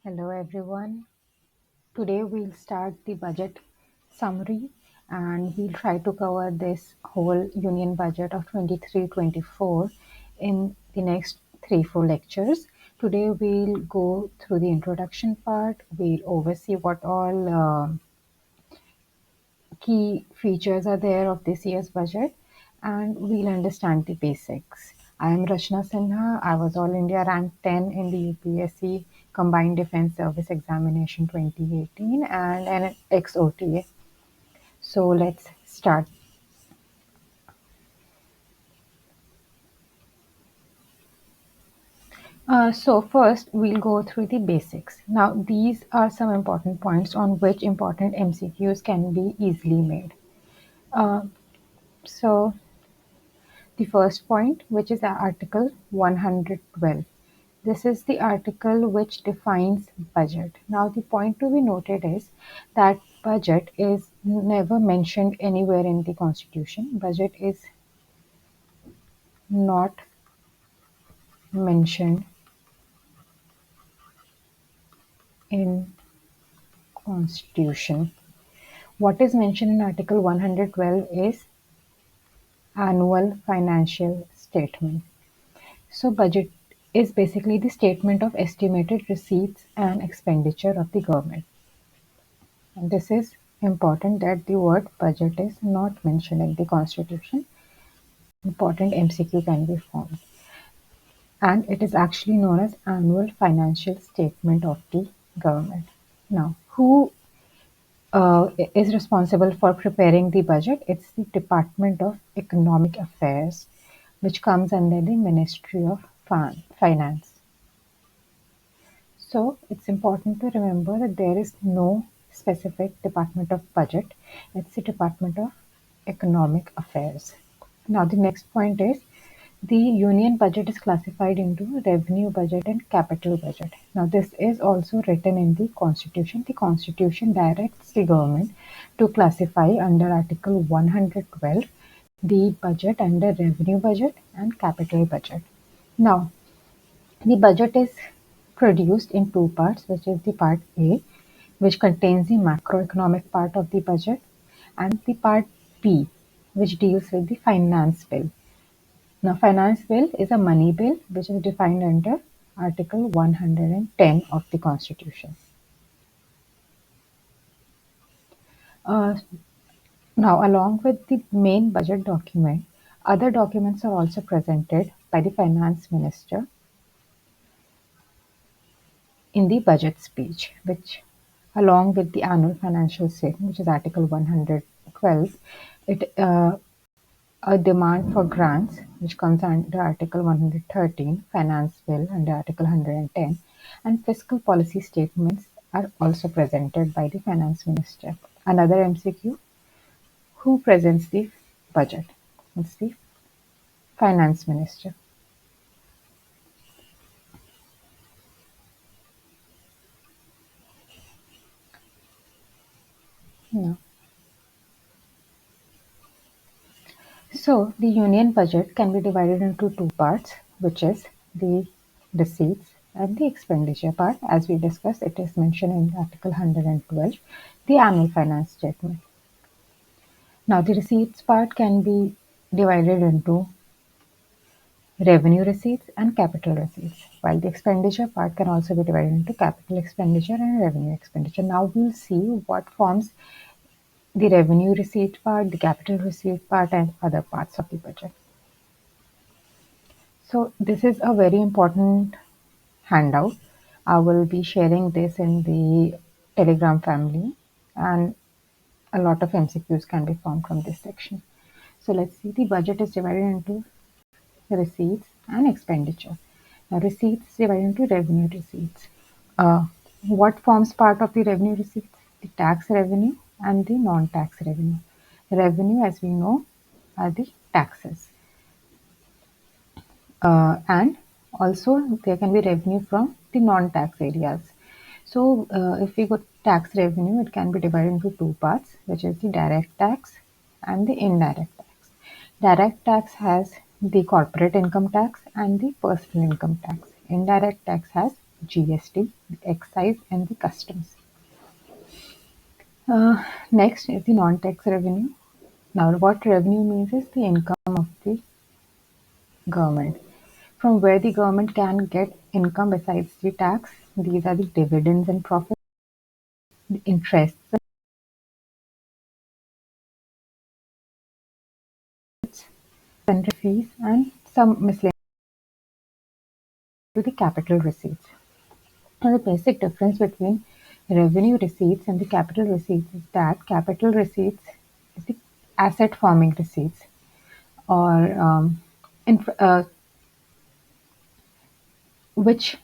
Hello everyone. Today we'll start the budget summary and we'll try to cover this whole union budget of 23-24 in the next 3-4 lectures. Today we'll go through the introduction part. We'll oversee what all key features are there of this year's budget and we'll understand the basics. I am Rachna Sinha. I was All India Rank 10 in the UPSC Combined Defense Service Examination 2018 and an Ex-OTA. So let's start. So first we'll go through the basics. Now these are some important points on which important MCQs can be easily made. Uh, so the first point, which is Article 112. This is the article which defines budget. Now, the point to be noted is that budget is never mentioned anywhere in the Constitution. Budget is not mentioned in Constitution. What is mentioned in Article 112 is annual financial statement. So, budget is basically the statement of estimated receipts and expenditure of the government. And this is important that the word budget is not mentioned in the Constitution. Important MCQ can be formed. And it is actually known as annual financial statement of the government. Now, who is responsible for preparing the budget? It's the Department of Economic Affairs, which comes under the Ministry of Finance. So it's important to remember that there is no specific Department of Budget. It's the Department of Economic Affairs. Now the next point is the union budget is classified into revenue budget and capital budget. Now this is also written in the Constitution. The Constitution directs the government to classify under Article 112 the budget under revenue budget and capital budget. Now the budget is produced in two parts, which is the Part A, which contains the macroeconomic part of the budget, and the Part B, which deals with the finance bill. Now, finance bill is a money bill which is defined under Article 110 of the Constitution. Uh, Now, along with the main budget document, other documents are also presented by the finance minister in the budget speech, which along with the annual financial statement, which is Article 112, it a demand for grants, which comes under Article 113, Finance Bill under Article 110, and fiscal policy statements are also presented by the Finance Minister. Another MCQ, who presents the budget? It's the Finance Minister. No. So the union budget can be divided into two parts, which is the receipts and the expenditure part. As we discussed, it is mentioned in Article 112, the annual finance statement. Now the receipts part can be divided into revenue receipts and capital receipts, while the expenditure part can also be divided into capital expenditure and revenue expenditure. Now we'll see what forms the revenue receipt part, the capital receipt part, and other parts of the budget. So this is a very important handout. I will be sharing this in the Telegram family, and a lot of MCQs can be formed from this section. So let's see, the budget is divided into receipts and expenditure. Now receipts divided into revenue receipts. What forms part of the revenue receipts? The tax revenue and the non-tax revenue. Revenue, as we know, are the taxes. And also there can be revenue from the non-tax areas. So if we go tax revenue, it can be divided into two parts, which is the direct tax and the indirect tax. Direct tax has the corporate income tax and the personal income tax. Indirect tax has GST, the excise, and the customs. Next is the non-tax revenue. Now, what revenue means is the income of the government. From where the government can get income besides the tax, these are the dividends and profits, the interests, and fees, and some miscellaneous to the capital receipts. Now, the basic difference between revenue receipts and the capital receipts is that capital receipts is the asset forming receipts, or which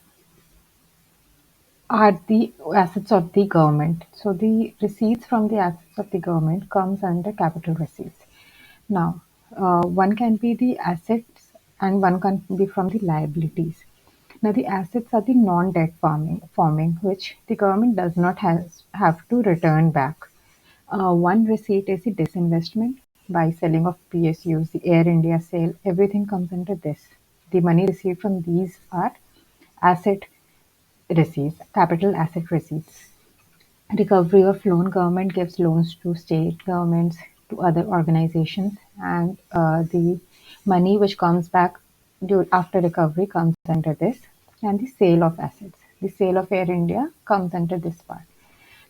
are the assets of the government. So the receipts from the assets of the government comes under capital receipts. Now, one can be the assets and one can be from the liabilities. Now, the assets are the non-debt forming, which the government does not have to return back. One receipt is the disinvestment by selling of PSUs, the Air India sale, everything comes under this. The money received from these are asset receipts, capital asset receipts. Recovery of loan, government gives loans to state governments, to other organizations, and the money which comes back after recovery comes under this. And the sale of assets, the sale of Air India comes under this part.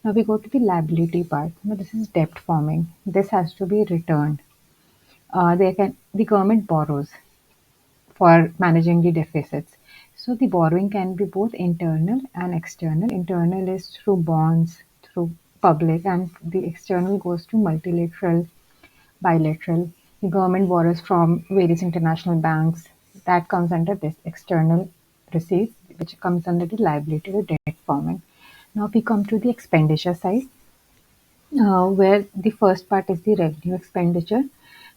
Now we go to the liability part. Now this is debt forming. This has to be returned. The government borrows for managing the deficits. So the borrowing can be both internal and external. Internal is through bonds, through public, and the external goes to multilateral, bilateral. The government borrows from various international banks. That comes under this external receipts, which comes under the liability to debt forming. Now we come to the expenditure side, where the first part is the revenue expenditure.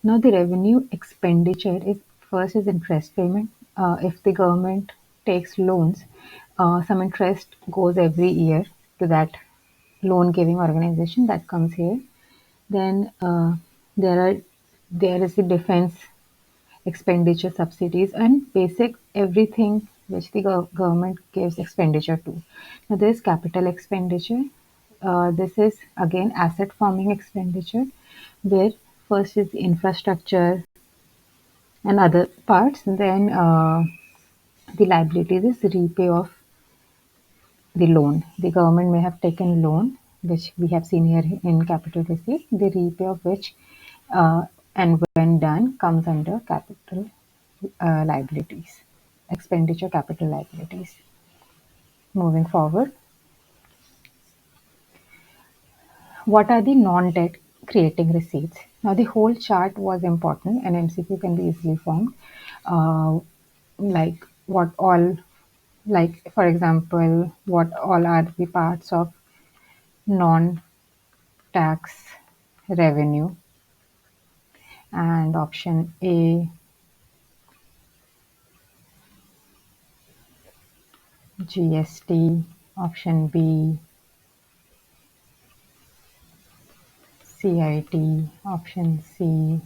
Now, the revenue expenditure is first is interest payment. If the government takes loans, some interest goes every year to that loan giving organization that comes here. Then there are there is the defense expenditure subsidies and basic everything which the government gives expenditure to. Now there is capital expenditure. This is again asset forming expenditure, where first is the infrastructure and other parts. Then the liabilities is repay of the loan. The government may have taken loan, which we have seen here in capital receipt. The repay of which, and when done, comes under capital liabilities, expenditure capital liabilities. Moving forward, what are the non-debt creating receipts? Now, the whole chart was important, and MCQ can be easily formed. Like what all, like for example, what all are the parts of non-tax revenue? And option A, GST, option B, CIT, option C,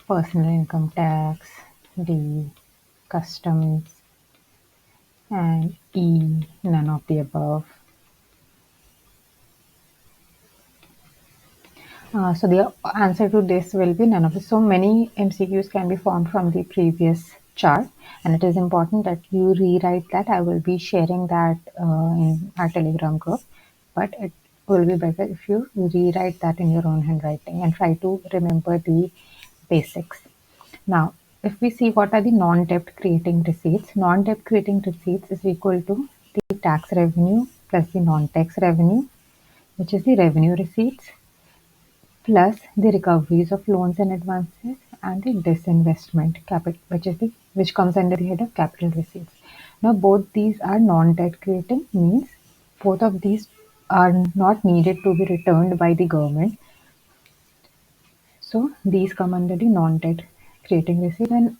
personal income tax, D, customs, and E, none of the above. So the answer to this will be none of this. So many MCQs can be formed from the previous chart, and it is important that you rewrite that. I will be sharing that in our Telegram group, but it will be better if you rewrite that in your own handwriting and try to remember the basics. Now, if we see what are the non-debt creating receipts, non-debt creating receipts is equal to the tax revenue plus the non-tax revenue, which is the revenue receipts, plus the recoveries of loans and advances, and the disinvestment capital, which comes under the head of capital receipts. Now both these are non-debt creating, means both of these are not needed to be returned by the government. So these come under the non-debt creating receipt, and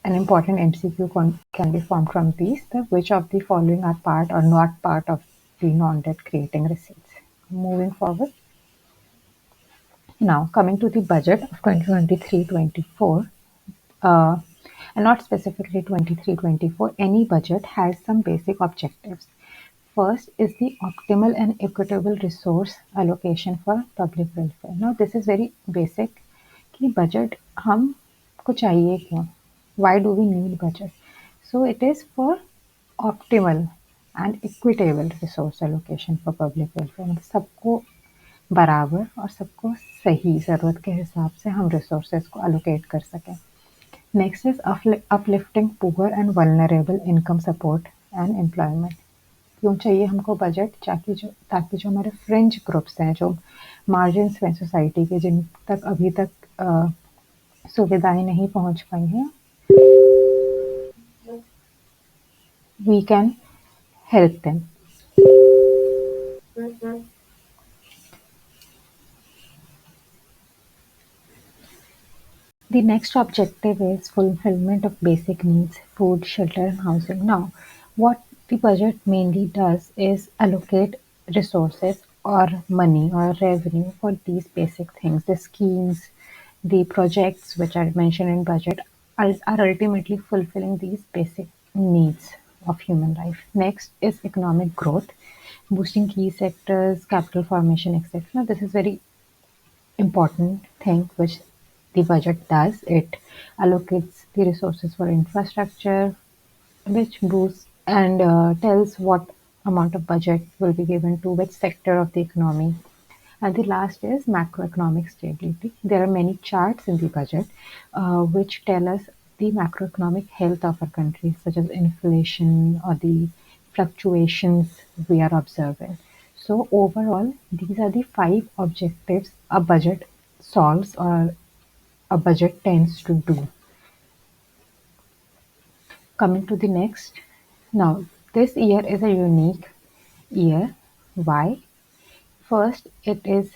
an important MCQ can be formed from these, which of the following are part or not part of the non-debt creating receipts. Moving forward. Now, coming to the budget of 2023-24, and not specifically 23-24. Any budget has some basic objectives. First is the optimal and equitable resource allocation for public welfare. Now this is very basic कि budget हमको चाहिए क्यों? Why do we need budget? So it is for optimal and equitable resource allocation for public welfare. मतलब सबको बराबर और सबको सही ज़रूरत के हिसाब से हम resources को allocate कर सकें. Next is uplifting poor and vulnerable income support and employment. क्यों चाहिए हमको बजट? ताकि जो हमारे फ्रिंज ग्रुप्स हैं, जो मार्जिन्स हैं सोसाइटी के, जिन तक अभी तक सुविधाएं नहीं पहुंच पाई हैं, we can help them. The next objective is fulfillment of basic needs, food, shelter, and housing. Now, what the budget mainly does is allocate resources or money or revenue for these basic things. The schemes, the projects which are mentioned in budget are ultimately fulfilling these basic needs of human life. Next is economic growth, boosting key sectors, capital formation, etc. Now, this is very important thing which the budget does. It allocates the resources for infrastructure, which boosts and tells what amount of budget will be given to which sector of the economy. And the last is macroeconomic stability. There are many charts in the budget which tell us the macroeconomic health of our country, such as inflation or the fluctuations we are observing. So overall, these are the 5 objectives a budget solves or a budget tends to do. Coming to the next. Now, this year is a unique year. Why? First, it is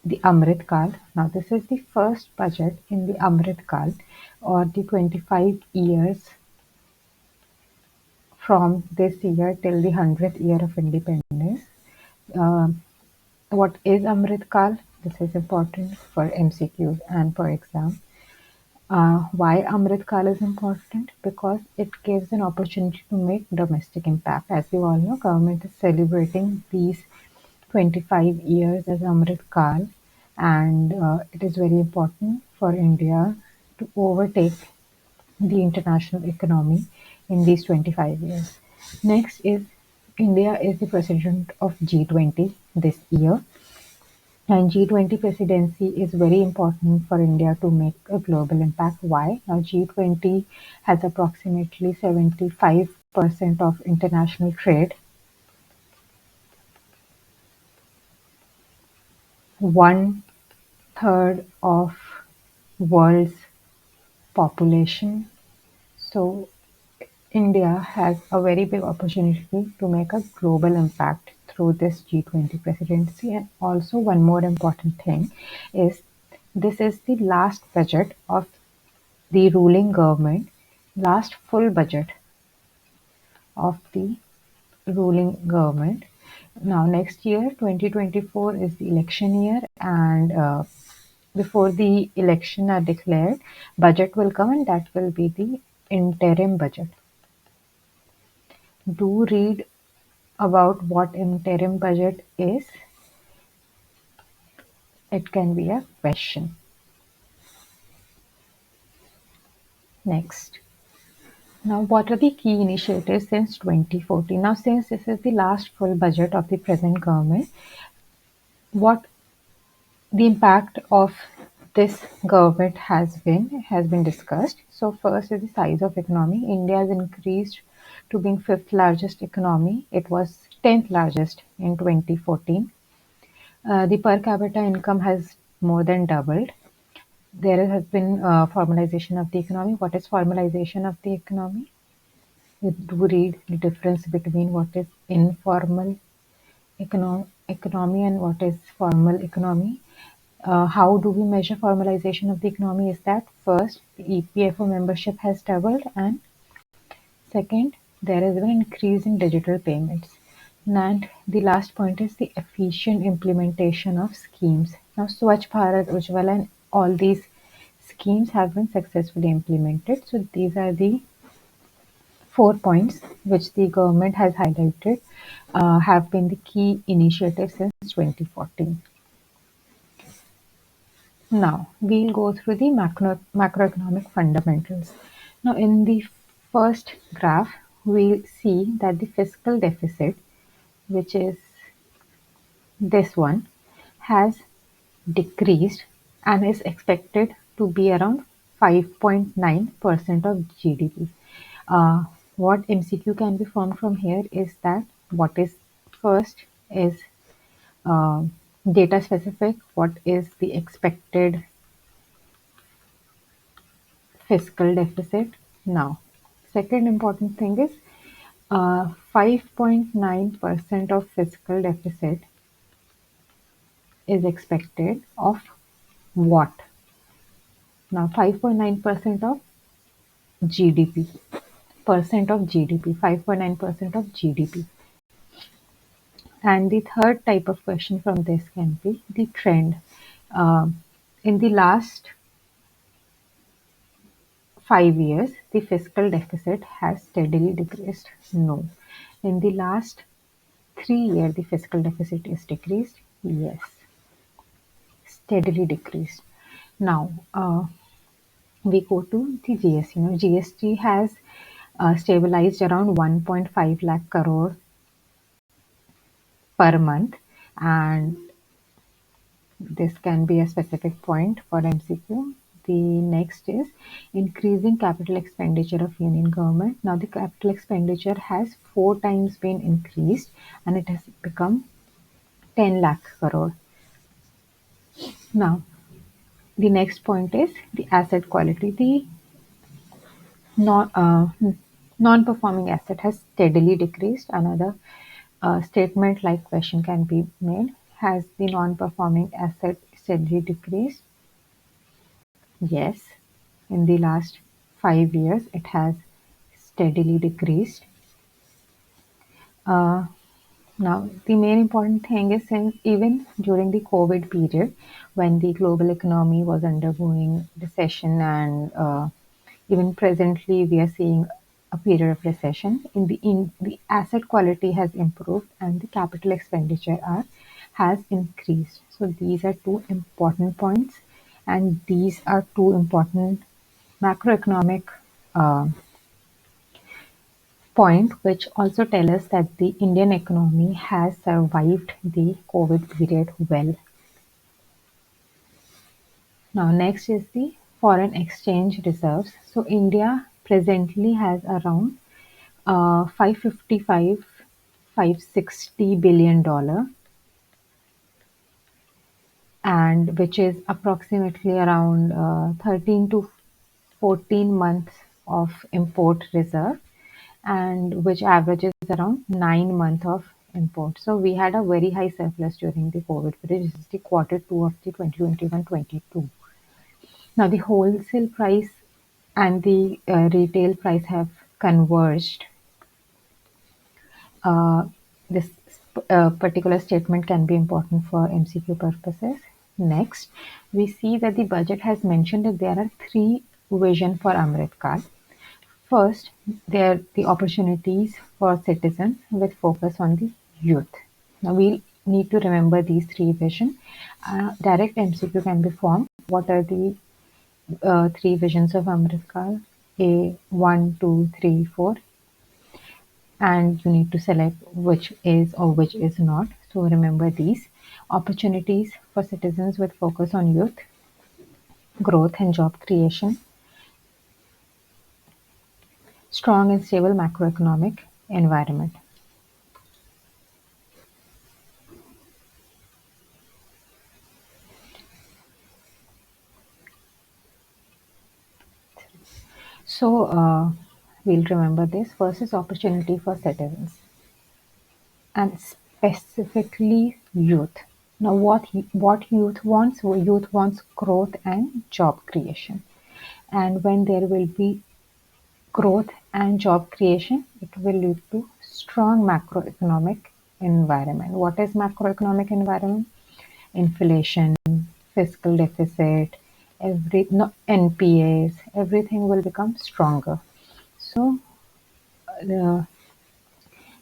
the Amrit Kaal. Now, this is the first budget in the Amrit Kaal, or the 25 years from this year till the 100th year of independence. Uh, what is Amrit Kaal? This is important for MCQs and for exam. Why Amrit Kaal is important? Because it gives an opportunity to make domestic impact. As we all know, government is celebrating these 25 years as Amrit Kaal, and it is very important for India to overtake the international economy in these 25 years. Next is India is the president of G20 this year, and G20 presidency is very important for India to make a global impact. Why? Now G20 has approximately 75% of international trade, 1/3 of world's population. So India has a very big opportunity to make a global impact through this G20 presidency. And also one more important thing is this is the last budget of the ruling government, last full budget of the ruling government. Now next year, 2024 is the election year, and before the election are declared, budget will come, and that will be the interim budget. Do read about what interim budget is. It can be a question. Next. Now, what are the key initiatives since 2014? Now, since this is the last full budget of the present government, what the impact of this government has been discussed. So first is the size of economy. India has increased to being 5th largest economy. It was 10th largest in 2014. The per capita income has more than doubled. There has been formalization of the economy. What is formalization of the economy? You do read the difference between what is informal economy and what is formal economy. How do we measure formalization of the economy? Is that first, the EPFO membership has doubled, and second, there has been an increase in digital payments. And the last point is the efficient implementation of schemes. Now, Swachh Bharat, Ujjwala, and all these schemes have been successfully implemented. So these are the 4 points which the government has highlighted have been the key initiatives since 2014. Now, we'll go through the macroeconomic fundamentals. Now, in the first graph, we'll see that the fiscal deficit, which is this one, has decreased and is expected to be around 5.9% of GDP. Uh, what MCQ can be formed from here is that what is first is uh, data specific, what is the expected fiscal deficit now. Second important thing is 5.9% of fiscal deficit is expected of what? Now 5.9% of GDP, percent of GDP, 5.9% of GDP. And the third type of question from this can be the trend. In the last 5 years, the fiscal deficit has steadily decreased. No. In the last 3 years, the fiscal deficit is decreased. Yes, steadily decreased. Now, we go to the GST. GST has stabilized around 1.5 lakh crore per month, and this can be a specific point for MCQ. The next is increasing capital expenditure of Union government. Now the capital expenditure has 4 times been increased and it has become 10 lakh crore. Now the next point is the asset quality. The non, uh, non-performing asset has steadily decreased. Another statement like question can be made. Has the non-performing asset steadily decreased? Yes, in the last 5 years, it has steadily decreased. Uh, Now, the main important thing is since even during the COVID period, when the global economy was undergoing recession and even presently we are seeing a period of recession, in the asset quality has improved and the capital expenditure has increased. So these are two important points, and these are two important macroeconomic uh, point which also tell us that the Indian economy has survived the COVID period well. Now next is the foreign exchange reserves. So India presently has around 555 $560 billion, and which is approximately around 13 to 14 months of import reserve, and which averages around 9 months of import. So we had a very high surplus during the COVID period. This is the Q2 of the 2021-22. Now the wholesale price and the retail price have converged. Uh, this particular statement can be important for MCQ purposes. Next, we see that the budget has mentioned that there are three visions for Amrit Kaal. First, there are the opportunities for citizens with focus on the youth. Now, we need to remember these three visions. Direct MCQ can be formed. What are the three visions of Amrit Kaal? A, 1, 2, 3, 4. And you need to select which is or which is not. So remember these opportunities for citizens with focus on youth, growth and job creation, strong and stable macroeconomic environment. So we'll remember this. First is opportunity for citizens and specifically youth. Now what youth wants? Well, youth wants growth and job creation. And when there will be growth and job creation, it will lead to strong macroeconomic environment. What is macroeconomic environment? Inflation, fiscal deficit, NPAs, everything will become stronger. So, uh,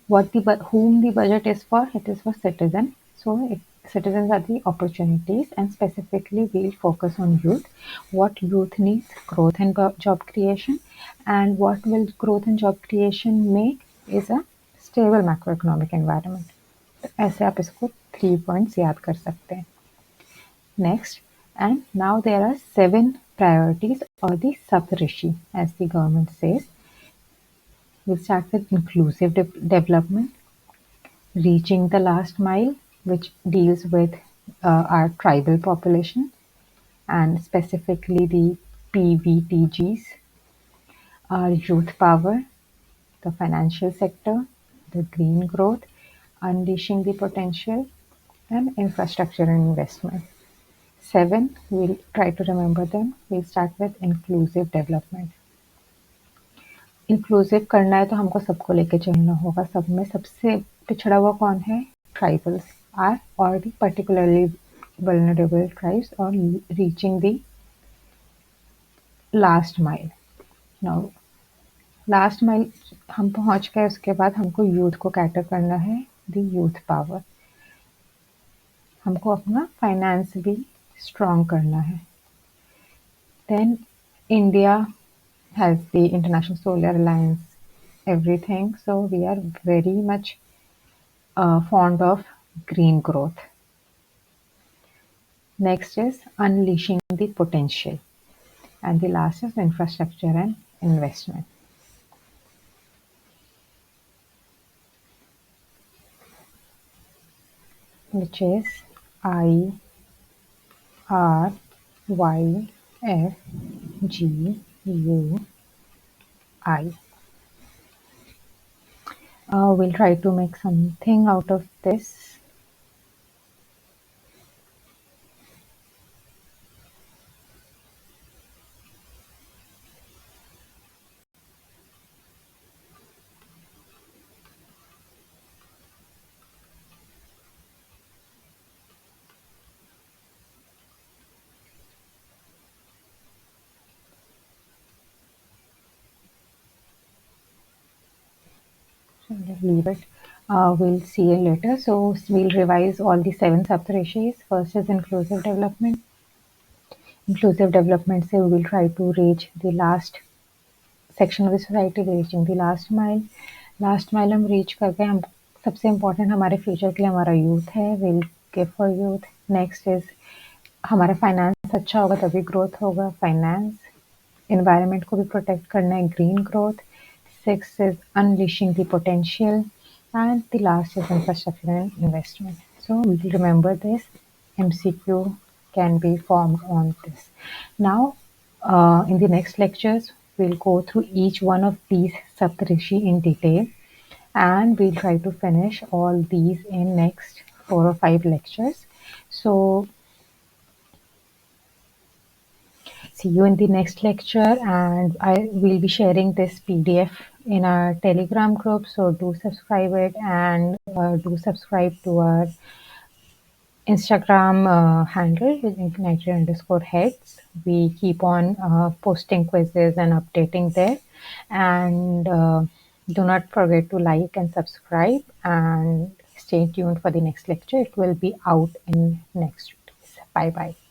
whom the budget is for? It is for citizens. So, citizens are the opportunities, and specifically, we'll focus on youth. What youth needs? Growth and job creation, and what will growth and job creation make is a stable macroeconomic environment. तो ऐसे आप इसको 3 points याद कर सकते हैं. Next, and now there are 7 priorities or the sub-rishi, as the government says. We'll start with inclusive development, reaching the last mile, which deals with our tribal population and specifically the PVTGs, our youth power, the financial sector, the green growth, unleashing the potential, and infrastructure and investment. 7, we'll try to remember them. We'll start with inclusive development. Inclusive करना है तो हमको सबको लेके चलना होगा. सब में सबसे पिछड़ा हुआ कौन है? ट्राइबल्स आर और दी पर्टिकुलरली वल्नरेबल ट्राइब्स और रीचिंग दी last mile. Now last mile हम पहुंच गए, उसके बाद हमको यूथ को कैटर करना है, दी यूथ पावर. हमको अपना फाइनेंस भी स्ट्रॉन्ग करना है. Then India has the International Solar Alliance, everything. So we are very much fond of green growth. Next is unleashing the potential. And the last is infrastructure and investment. Which is I, R, Y, F, G, U, I. We'll try to make something out of this. Leave it. We'll see you later. So we'll revise all the 7 sub-rishis. First is inclusive development. Inclusive development say we will try to reach the last section of the society, reaching the last mile. Last mile हम reach कर गए. हम सबसे important हमारे future के लिए हमारा youth है. We'll give for youth. Next is हमारा finance अच्छा होगा तभी growth होगा. Finance, environment को भी protect करना है. Green growth. 6 is unleashing the potential, and the last is infrastructure and investment. So we'll remember this. MCQ can be formed on this. Now, in the next lectures, we'll go through each one of these Saptarishi in detail, and we'll try to finish all these in next 4 or 5 lectures. So see you in the next lecture, and I will be sharing this PDF in our Telegram group, so do subscribe it, and do subscribe to our Instagram handle with Igniter_heads. We keep on posting quizzes and updating there, and do not forget to like and subscribe, and stay tuned for the next lecture. It will be out in next week. Bye bye.